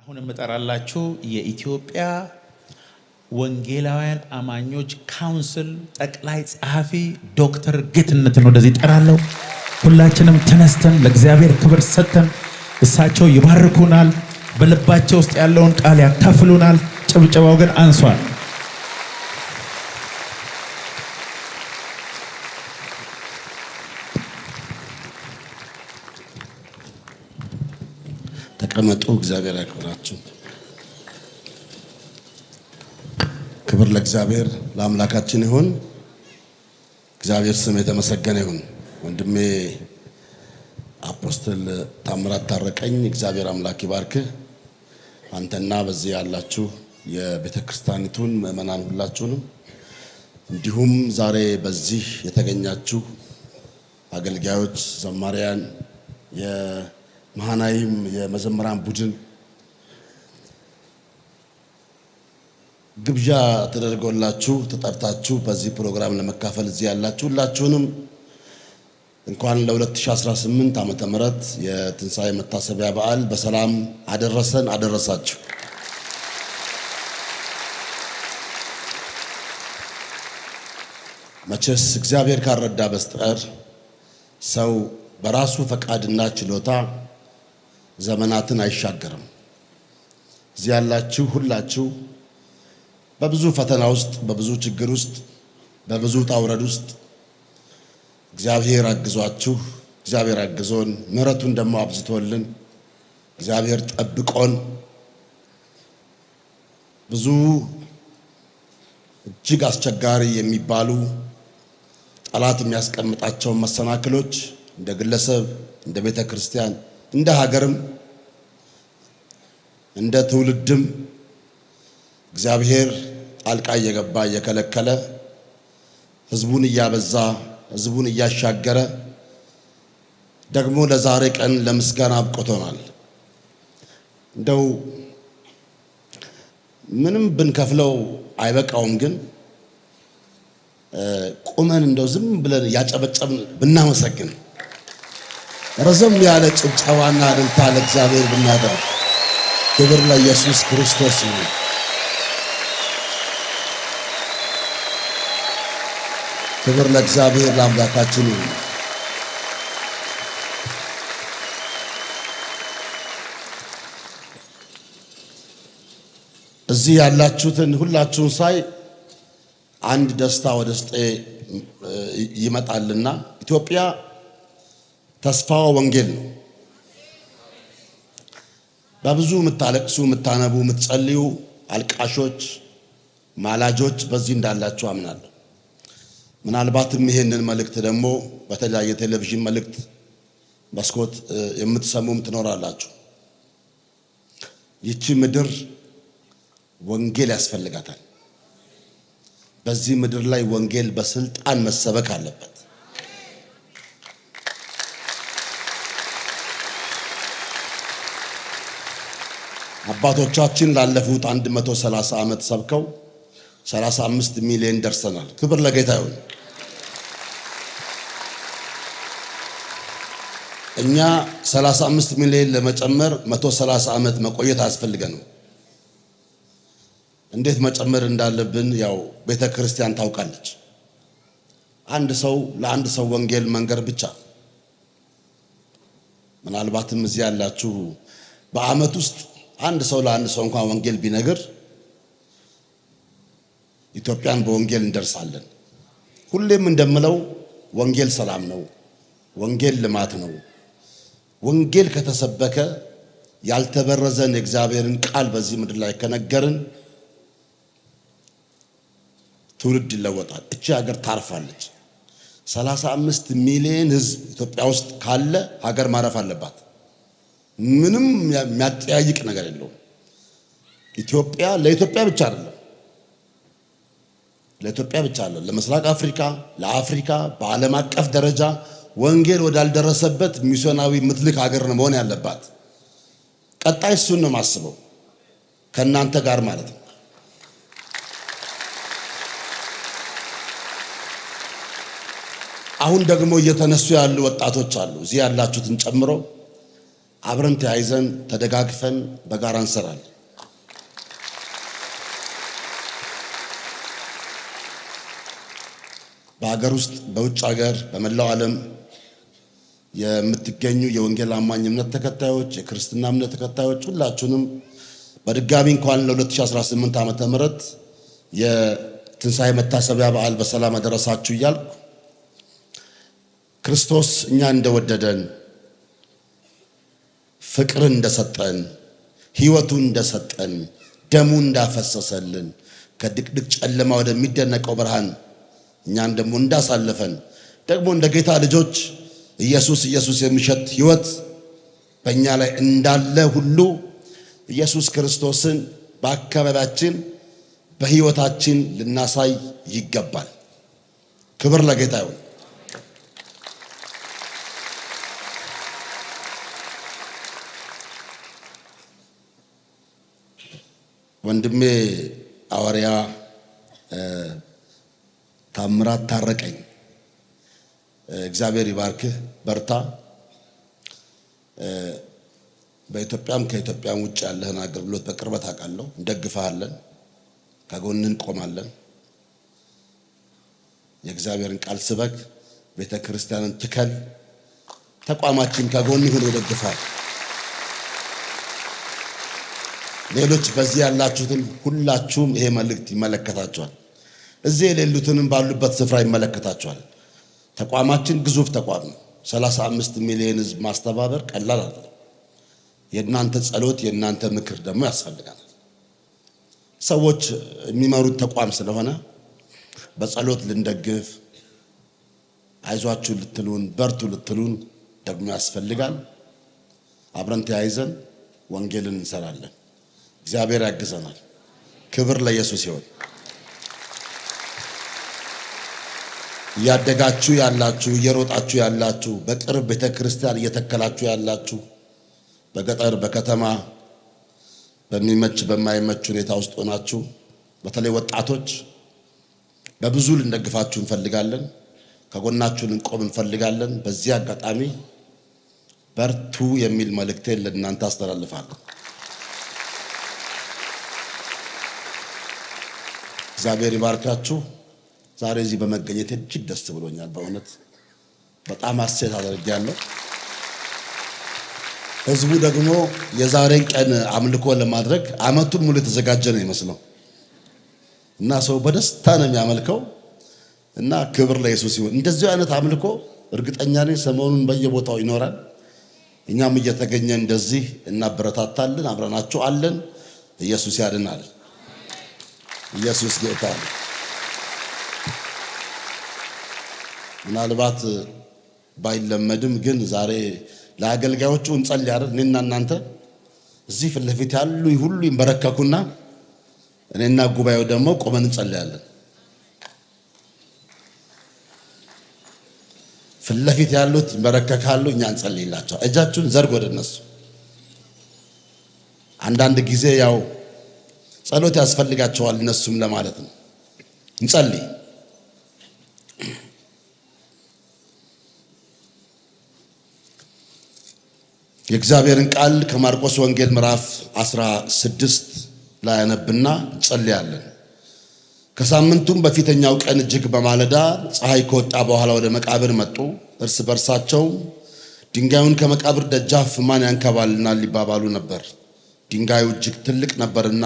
አሁን የምጠራላችሁ የኢትዮጵያ ወንጌላውያን አማኞች ካውንስል ጠቅላይ ጸሐፊ ዶክተር ጌትነትን ወደዚህ ጠራለሁ። ሁላችንም ተነስተን ለእግዚአብሔር ክብር ሰጥተን እሳቸው ይባርኩናል፣ በልባቸው ውስጥ ያለውን ቃል ያካፍሉናል። ጭብጨባው ግን አንሷል። ተቀመጡ። እግዚአብሔር ያክብራችሁ። ክብር ለእግዚአብሔር ለአምላካችን ይሁን። እግዚአብሔር ስም የተመሰገነ ይሁን። ወንድሜ አፖስትል ታምራት ታረቀኝ እግዚአብሔር አምላክ ይባርክህ። አንተና በዚህ ያላችሁ የቤተ ክርስቲያኒቱን ምእመናን ሁላችሁንም እንዲሁም ዛሬ በዚህ የተገኛችሁ አገልጋዮች፣ ዘማሪያን፣ የመሃናይም የመዘምራን ቡድን ግብዣ ተደርጎላችሁ ተጠርታችሁ በዚህ ፕሮግራም ለመካፈል እዚህ ያላችሁ ሁላችሁንም እንኳን ለ2018 ዓመተ ምህረት የትንሣኤ መታሰቢያ በዓል በሰላም አደረሰን አደረሳችሁ። መቼስ እግዚአብሔር ካረዳ በስተቀር ሰው በራሱ ፈቃድና ችሎታ ዘመናትን አይሻገርም። እዚህ ያላችሁ ሁላችሁ በብዙ ፈተና ውስጥ፣ በብዙ ችግር ውስጥ፣ በብዙ ውጣ ውረድ ውስጥ እግዚአብሔር አግዟችሁ፣ እግዚአብሔር አግዞን፣ ምሕረቱን ደግሞ አብዝቶልን፣ እግዚአብሔር ጠብቆን ብዙ እጅግ አስቸጋሪ የሚባሉ ጠላት የሚያስቀምጣቸው መሰናክሎች እንደ ግለሰብ፣ እንደ ቤተ ክርስቲያን፣ እንደ ሀገርም እንደ ትውልድም እግዚአብሔር ጣልቃ እየገባ እየከለከለ ሕዝቡን እያበዛ ሕዝቡን እያሻገረ ደግሞ ለዛሬ ቀን ለምስጋና አብቅቶናል። እንደው ምንም ብንከፍለው አይበቃውም፣ ግን ቁመን እንደው ዝም ብለን ያጨበጨብን ብናመሰግን ረዘም ያለ ጭብጨባና እልልታ ለእግዚአብሔር ብናደርግ ክብር ለኢየሱስ ክርስቶስ ይሁን። ክብር ለእግዚአብሔር ለአምላካችን ይሁን። እዚህ ያላችሁትን ሁላችሁን ሳይ አንድ ደስታ ወደ ውስጤ ይመጣልና ኢትዮጵያ ተስፋዋ ወንጌል ነው። በብዙ የምታለቅሱ፣ የምታነቡ፣ የምትጸልዩ አልቃሾች፣ ማላጆች በዚህ እንዳላችሁ አምናለሁ። ምናልባትም ይሄንን መልእክት ደግሞ በተለያየ ቴሌቪዥን መልእክት መስኮት የምትሰሙም ትኖራላችሁ። ይቺ ምድር ወንጌል ያስፈልጋታል። በዚህ ምድር ላይ ወንጌል በስልጣን መሰበክ አለበት። አባቶቻችን ላለፉት 130 ዓመት ሰብከው 35 ሚሊዮን ደርሰናል። ክብር ለጌታ ይሁን። እኛ 35 ሚሊዮን ለመጨመር 130 ዓመት መቆየት አያስፈልገንም። እንዴት መጨመር እንዳለብን ያው ቤተ ክርስቲያን ታውቃለች። አንድ ሰው ለአንድ ሰው ወንጌል መንገር ብቻ። ምናልባትም እዚህ ያላችሁ በዓመት ውስጥ አንድ ሰው ለአንድ ሰው እንኳን ወንጌል ቢነግር ኢትዮጵያን በወንጌል እንደርሳለን። ሁሌም እንደምለው ወንጌል ሰላም ነው። ወንጌል ልማት ነው። ወንጌል ከተሰበከ ያልተበረዘን የእግዚአብሔርን ቃል በዚህ ምድር ላይ ከነገርን ትውልድ ይለወጣል። እቺ ሀገር ታርፋለች። 35 ሚሊዮን ሕዝብ ኢትዮጵያ ውስጥ ካለ ሀገር ማረፍ አለባት። ምንም የሚያጠያይቅ ነገር የለውም። ኢትዮጵያ ለኢትዮጵያ ብቻ አይደለም፣ ለኢትዮጵያ ብቻ አይደለም፣ ለምስራቅ አፍሪካ፣ ለአፍሪካ በዓለም አቀፍ ደረጃ ወንጌል ወዳልደረሰበት ሚስዮናዊ ምትልክ ሀገር ነው መሆን ያለባት። ቀጣይ እሱን ነው የማስበው ከእናንተ ጋር ማለት ነው። አሁን ደግሞ እየተነሱ ያሉ ወጣቶች አሉ፣ እዚህ ያላችሁትን ጨምሮ አብረን ተያይዘን ተደጋግፈን በጋራ እንሰራለን። በአገር ውስጥ በውጭ ሀገር በመላው ዓለም የምትገኙ የወንጌል አማኝ እምነት ተከታዮች የክርስትና እምነት ተከታዮች ሁላችሁንም በድጋሚ እንኳን ለ2018 ዓመተ ምህረት የትንሣኤ መታሰቢያ በዓል በሰላም አደረሳችሁ እያልኩ ክርስቶስ እኛ እንደወደደን ፍቅርን እንደሰጠን ሕይወቱን እንደሰጠን ደሙን እንዳፈሰሰልን ከድቅድቅ ጨለማ ወደሚደነቀው ብርሃን እኛን ደግሞ እንዳሳለፈን ደግሞ እንደ ጌታ ልጆች ኢየሱስ ኢየሱስ የሚሸት ሕይወት በእኛ ላይ እንዳለ ሁሉ ኢየሱስ ክርስቶስን በአካባቢያችን በሕይወታችን ልናሳይ ይገባል። ክብር ለጌታ ይሁን። ወንድሜ ሐዋርያ ታምራት ታረቀኝ እግዚአብሔር ይባርክህ፣ በርታ። በኢትዮጵያም ከኢትዮጵያም ውጭ ያለህን አገልግሎት በቅርበት አውቃለሁ። እንደግፈሃለን፣ ከጎንህ እንቆማለን። የእግዚአብሔርን ቃል ስበክ፣ ቤተ ክርስቲያንን ትከል፣ ተቋማችን ከጎንህ ሆኖ ይደግፋል። ሌሎች በዚህ ያላችሁትን ሁላችሁም ይሄ መልእክት ይመለከታችኋል። እዚህ የሌሉትንም ባሉበት ስፍራ ይመለከታችኋል። ተቋማችን ግዙፍ ተቋም ነው። 35 ሚሊዮን ሕዝብ ማስተባበር ቀላል አይደለም። የእናንተ ጸሎት የእናንተ ምክር ደግሞ ያስፈልጋል። ሰዎች የሚመሩት ተቋም ስለሆነ በጸሎት ልንደግፍ፣ አይዟችሁ ልትሉን፣ በርቱ ልትሉን ደግሞ ያስፈልጋል። አብረን ተያይዘን ወንጌልን እንሰራለን። እግዚአብሔር ያግዘናል። ክብር ለኢየሱስ ይሁን። እያደጋችሁ ያላችሁ እየሮጣችሁ ያላችሁ በቅርብ ቤተክርስቲያን እየተከላችሁ ያላችሁ በገጠር በከተማ በሚመች በማይመች ሁኔታ ውስጥ ሆናችሁ በተለይ ወጣቶች በብዙ ልንደግፋችሁ እንፈልጋለን። ከጎናችሁ ልንቆም እንፈልጋለን። በዚህ አጋጣሚ በርቱ የሚል መልእክቴን ለእናንተ አስተላልፋለሁ። እግዚአብሔር ይባርካችሁ። ዛሬ እዚህ በመገኘት እጅግ ደስ ብሎኛል። በእውነት በጣም ሐሴት አድርጌያለሁ። ህዝቡ ደግሞ የዛሬን ቀን አምልኮ ለማድረግ ዓመቱን ሙሉ የተዘጋጀ ነው ይመስለው እና ሰው በደስታ ነው የሚያመልከው እና ክብር ለኢየሱስ ይሁን። እንደዚህ አይነት አምልኮ እርግጠኛ ነኝ ሰሞኑን በየቦታው ይኖራል። እኛም እየተገኘ እንደዚህ እናበረታታለን፣ አብረናችሁ አለን። ኢየሱስ ያድናል። ኢየሱስ ጌታ ነው። ምናልባት ባይለመድም ግን ዛሬ ለአገልጋዮቹ እንጸልይ አይደል? እኔና እናንተ እዚህ ፊት ለፊት ያሉ ሁሉ ይንበረከኩና እኔና ጉባኤው ደግሞ ቆመን እንጸልያለን። ፊት ለፊት ያሉት ይንበረከካሉ፣ እኛ እንጸልይላቸው። እጃችሁን ዘርግ ወደ እነሱ። አንዳንድ ጊዜ ያው ጸሎት ያስፈልጋቸዋል እነሱም ለማለት ነው። እንጸልይ። የእግዚአብሔርን ቃል ከማርቆስ ወንጌል ምዕራፍ 16 ላይ አነብና እንጸልያለን። ከሳምንቱም በፊተኛው ቀን እጅግ በማለዳ ፀሐይ ከወጣ በኋላ ወደ መቃብር መጡ። እርስ በርሳቸው ድንጋዩን ከመቃብር ደጃፍ ማን ያንከባልናል ሊባባሉ ነበር። ድንጋዩ እጅግ ትልቅ ነበርና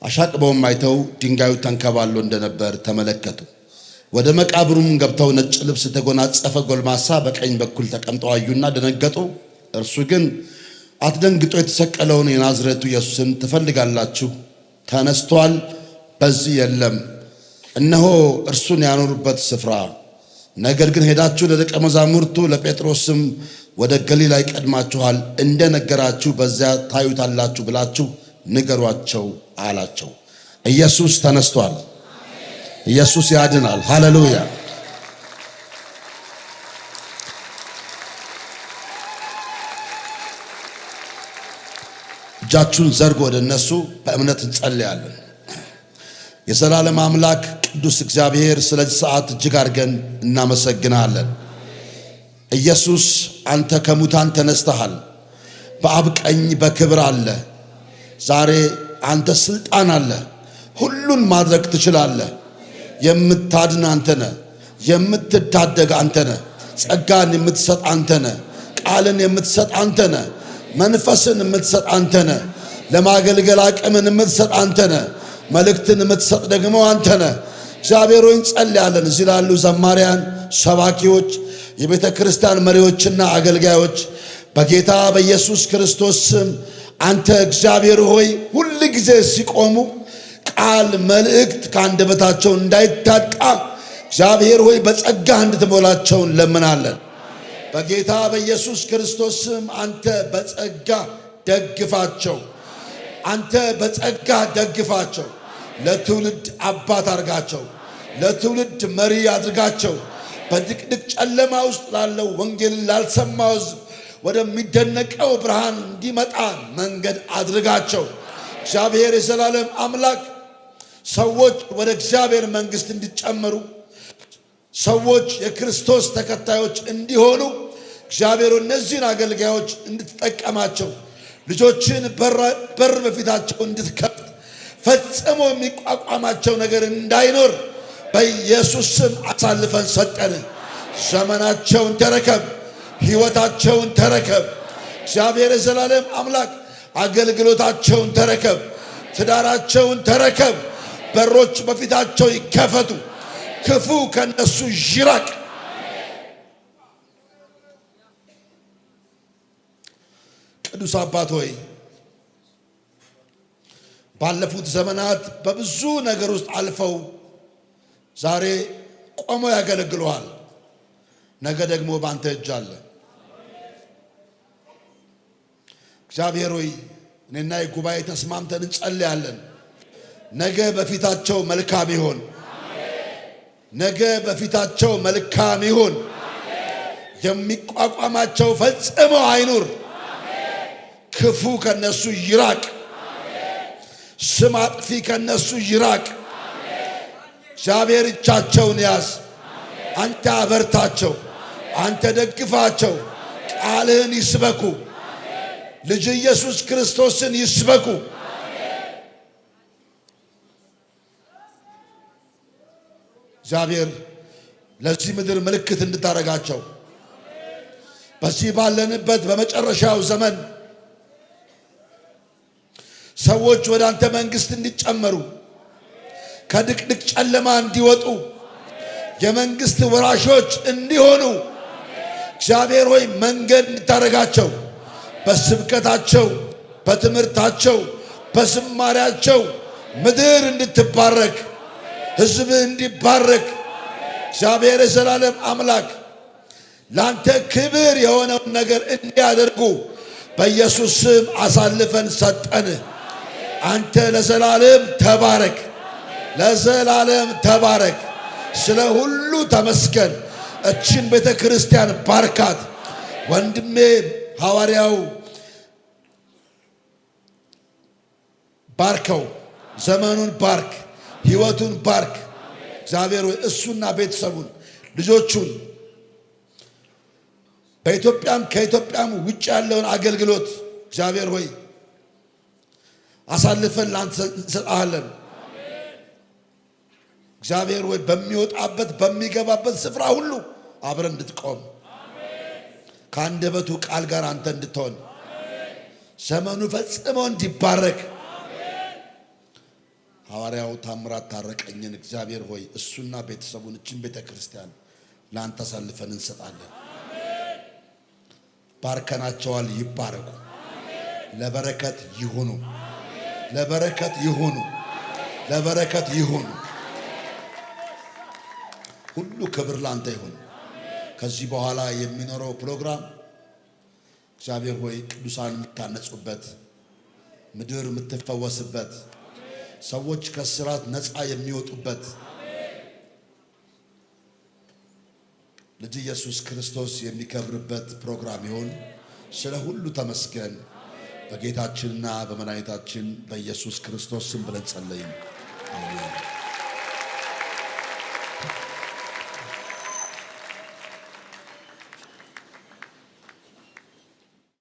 አሻቅበውም አይተው ድንጋዩ ተንከባሎ እንደነበር ተመለከቱ። ወደ መቃብሩም ገብተው ነጭ ልብስ የተጎናጸፈ ጎልማሳ በቀኝ በኩል ተቀምጦ አዩና ደነገጡ። እርሱ ግን አትደንግጡ፣ የተሰቀለውን የናዝሬቱ ኢየሱስን ትፈልጋላችሁ? ተነስቷል፣ በዚህ የለም። እነሆ እርሱን ያኖሩበት ስፍራ። ነገር ግን ሄዳችሁ ለደቀ መዛሙርቱ ለጴጥሮስም ወደ ገሊላ ይቀድማችኋል፣ እንደነገራችሁ በዚያ ታዩታላችሁ ብላችሁ ንገሯቸው አላቸው። ኢየሱስ ተነስቷል። ኢየሱስ ያድናል። ሃሌሉያ። እጃችሁን ዘርጎ ወደ እነሱ በእምነት እንጸልያለን። የዘላለም አምላክ ቅዱስ እግዚአብሔር ስለዚህ ሰዓት እጅግ አድርገን እናመሰግናለን። ኢየሱስ አንተ ከሙታን ተነስተሃል። በአብ ቀኝ በክብር አለ። ዛሬ አንተ ስልጣን አለ። ሁሉን ማድረግ ትችላለህ። የምታድን አንተ ነህ። የምትታደግ አንተ ነህ። ጸጋን የምትሰጥ አንተ ነህ። ቃልን የምትሰጥ አንተ ነህ። መንፈስን የምትሰጥ አንተ ነህ። ለማገልገል አቅምን የምትሰጥ አንተ ነህ። መልእክትን የምትሰጥ ደግሞ አንተ ነህ። እግዚአብሔር ሆይ እንጸልያለን። እዚህ ላሉ ዘማሪያን፣ ሰባኪዎች፣ የቤተ ክርስቲያን መሪዎችና አገልጋዮች በጌታ በኢየሱስ ክርስቶስ ስም አንተ እግዚአብሔር ሆይ ሁል ጊዜ ሲቆሙ ቃል መልእክት ከአንደበታቸው እንዳይታጣ እግዚአብሔር ሆይ በጸጋ እንድትሞላቸው እንለምናለን። በጌታ በኢየሱስ ክርስቶስ ስም አንተ በጸጋ ደግፋቸው። አንተ በጸጋ ደግፋቸው። ለትውልድ አባት አድርጋቸው። ለትውልድ መሪ አድርጋቸው። በድቅድቅ ጨለማ ውስጥ ላለው ወንጌልን ላልሰማው ሕዝብ ወደሚደነቀው ብርሃን እንዲመጣ መንገድ አድርጋቸው። እግዚአብሔር የዘላለም አምላክ ሰዎች ወደ እግዚአብሔር መንግሥት እንዲጨመሩ፣ ሰዎች የክርስቶስ ተከታዮች እንዲሆኑ እግዚአብሔር እነዚህን አገልጋዮች እንድትጠቀማቸው፣ ልጆችን በር በፊታቸው እንድትከፍት፣ ፈጽሞ የሚቋቋማቸው ነገር እንዳይኖር በኢየሱስ ስም አሳልፈን ሰጠን። ዘመናቸውን ተረከብ። ሕይወታቸውን ተረከብ። እግዚአብሔር የዘላለም አምላክ አገልግሎታቸውን ተረከብ። ትዳራቸውን ተረከብ። በሮች በፊታቸው ይከፈቱ። ክፉ ከነሱ ይራቅ። ቅዱስ አባት ሆይ ባለፉት ዘመናት በብዙ ነገር ውስጥ አልፈው ዛሬ ቆመው ያገለግሉሃል። ነገ ደግሞ በአንተ እጅ አለ። እግዚአብሔር ሆይ እኔና የጉባኤ ተስማምተን እንጸልያለን። ነገ በፊታቸው መልካም ይሆን። ነገ በፊታቸው መልካም ይሁን። የሚቋቋማቸው ፈጽሞ አይኑር። ክፉ ከነሱ ይራቅ። ስም አጥፊ ከነሱ ይራቅ። እግዚአብሔር እጃቸውን ያዝ። አንተ አበርታቸው። አንተ ደግፋቸው። ቃልህን ይስበኩ። ልጅ ኢየሱስ ክርስቶስን ይስበኩ። እግዚአብሔር ለዚህ ምድር ምልክት እንድታረጋቸው በዚህ ባለንበት በመጨረሻው ዘመን ሰዎች ወደ አንተ መንግሥት እንዲጨመሩ፣ ከድቅድቅ ጨለማ እንዲወጡ፣ የመንግሥት ወራሾች እንዲሆኑ እግዚአብሔር ሆይ መንገድ እንድታረጋቸው፣ በስብከታቸው፣ በትምህርታቸው፣ በዝማሪያቸው ምድር እንድትባረክ፣ ሕዝብ እንዲባረክ እግዚአብሔር የዘላለም አምላክ ላንተ ክብር የሆነውን ነገር እንዲያደርጉ በኢየሱስ ስም አሳልፈን ሰጠን። አንተ ለዘላለም ተባረክ። ለዘላለም ተባረክ። ስለ ሁሉ ተመስገን። እችን ቤተ ክርስቲያን ባርካት። ወንድሜ ሐዋርያው ባርከው። ዘመኑን ባርክ። ሕይወቱን ባርክ። እግዚአብሔር ሆይ እሱና ቤተሰቡን ልጆቹን በኢትዮጵያም ከኢትዮጵያም ውጭ ያለውን አገልግሎት እግዚአብሔር ሆይ አሳልፈን ላንተ እንሰጣለን። እግዚአብሔር ሆይ በሚወጣበት በሚገባበት ስፍራ ሁሉ አብረን እንድትቆም ከአንደበቱ ቃል ጋር አንተ እንድትሆን ዘመኑ ፈጽሞ እንዲባረክ ሐዋርያው ታምራት ታረቀኝን እግዚአብሔር ሆይ እሱና ቤተሰቡን እችን ቤተ ክርስቲያን ላንተ አሳልፈን እንሰጣለን። ባርከናቸዋል። ይባረኩ። ለበረከት ይሁኑ። ለበረከት ይሁኑ። ለበረከት ይሁኑ። ሁሉ ክብር ላንተ ይሁን። ከዚህ በኋላ የሚኖረው ፕሮግራም እግዚአብሔር ሆይ ቅዱሳን የምታነጹበት፣ ምድር የምትፈወስበት፣ ሰዎች ከስራት ነፃ የሚወጡበት ልጅ ኢየሱስ ክርስቶስ የሚከብርበት ፕሮግራም ይሁን። ስለ ሁሉ ተመስገን። በጌታችንና በመድኃኒታችን በኢየሱስ ክርስቶስ ስም ብለን ጸለይን። አሜን።